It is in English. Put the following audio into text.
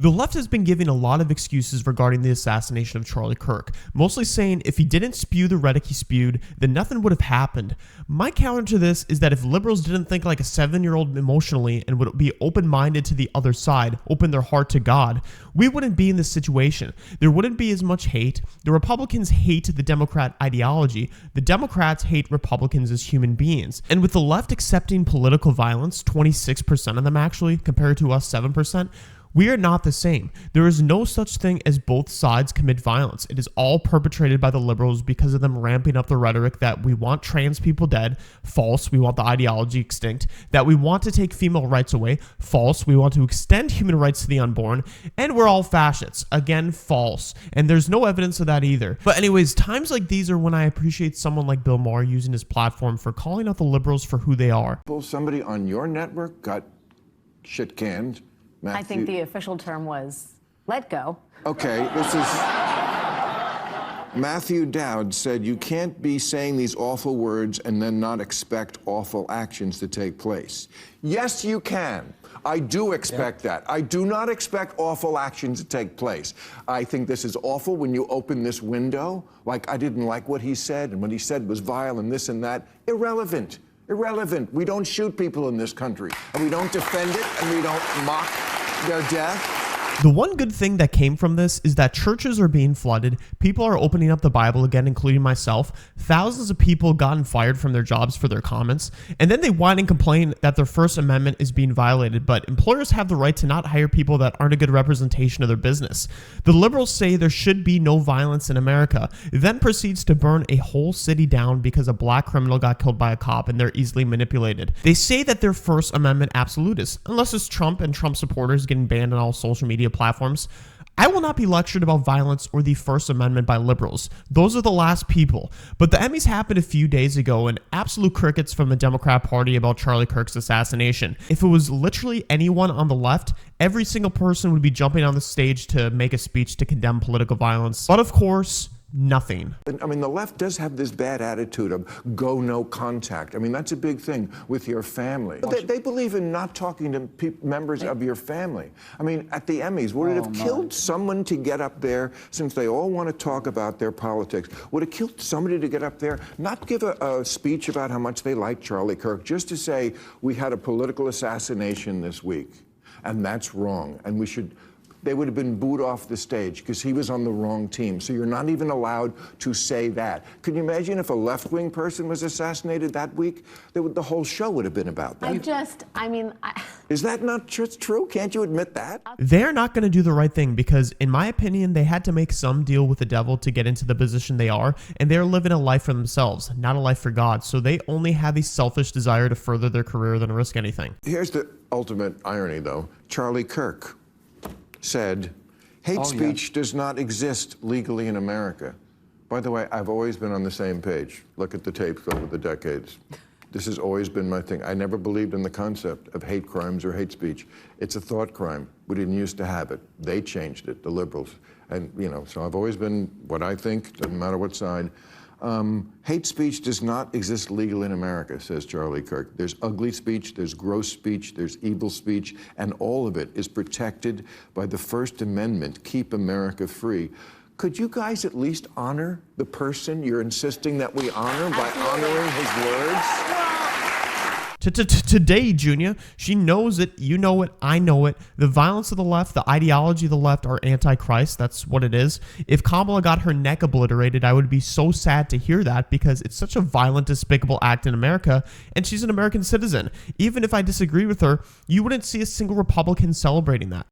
The left has been giving a lot of excuses regarding the assassination of Charlie Kirk, mostly saying if he didn't spew the rhetoric he spewed, then nothing would have happened. My counter to this is that if liberals didn't think like a 7-year-old emotionally and would be open-minded to the other side, open their heart to God, we wouldn't be in this situation. There wouldn't be as much hate. The Republicans hate the Democrat ideology. The Democrats hate Republicans as human beings. And with the left accepting political violence, 26% of them actually, compared to us 7%, we are not the same. There is no such thing as both sides commit violence. It is all perpetrated by the liberals because of them ramping up the rhetoric that we want trans people dead, false, we want the ideology extinct, that we want to take female rights away, false, we want to extend human rights to the unborn, and we're all fascists, again, false. And there's no evidence of that either. But anyways, times like these are when I appreciate someone like Bill Maher using his platform for calling out the liberals for who they are. Somebody on your network got shit canned. Matthew. I think the official term was let go. Okay, this is Matthew Dowd said you can't be saying these awful words and then not expect awful actions to take place. Yes, you can. I do expect that. I do not expect awful actions to take place. I think this is awful when you open this window. Like, I didn't like what he said, and what he said was vile and this and that. Irrelevant. Irrelevant. We don't shoot people in this country, and we don't defend it, and we don't mock their death. The one good thing that came from this is that churches are being flooded, people are opening up the Bible again, including myself, thousands of people gotten fired from their jobs for their comments, and then they whine and complain that their First Amendment is being violated, but employers have the right to not hire people that aren't a good representation of their business. The liberals say there should be no violence in America, then proceeds to burn a whole city down because a black criminal got killed by a cop and they're easily manipulated. They say that they're First Amendment absolutists, unless it's Trump and Trump supporters getting banned on all social media platforms. I will not be lectured about violence or the First Amendment by liberals. Those are the last people. But the Emmys happened a few days ago and absolute crickets from the Democrat Party about Charlie Kirk's assassination. If it was literally anyone on the left, every single person would be jumping on the stage to make a speech to condemn political violence. But of course, nothing. I mean, the left does have this bad attitude of go no contact. I mean, that's a big thing with your family. They believe in not talking to members of your family. I mean, at the Emmys, would it have killed someone to get up there, since they all want to talk about their politics, would it kill somebody to get up there, not give a speech about how much they like Charlie Kirk, just to say, we had a political assassination this week, and that's wrong, and we should... They would have been booed off the stage because he was on the wrong team. So you're not even allowed to say that. Can you imagine if a left-wing person was assassinated that week? The whole show would have been about that. Is that not true? Can't you admit that? They're not going to do the right thing because, in my opinion, they had to make some deal with the devil to get into the position they are, and they're living a life for themselves, not a life for God. So they only have a selfish desire to further their career than risk anything. Here's the ultimate irony, though. Charlie Kirk said, hate speech does not exist legally in America. By the way, I've always been on the same page. Look at the tapes over the decades. This has always been my thing. I never believed in the concept of hate crimes or hate speech. It's a thought crime. We didn't used to have it. They changed it, the liberals. And, you know, so I've always been what I think, doesn't matter what side. Hate speech does not exist legally in America, says Charlie Kirk. There's ugly speech, there's gross speech, there's evil speech, and all of it is protected by the First Amendment. Keep America free. Could you guys at least honor the person you're insisting that we honor by honoring his words? Today, Junior, she knows it, you know it, I know it. The violence of the left, the ideology of the left are anti-Christ. That's what it is. If Kamala got her neck obliterated, I would be so sad to hear that because it's such a violent, despicable act in America, and she's an American citizen. Even if I disagree with her, you wouldn't see a single Republican celebrating that.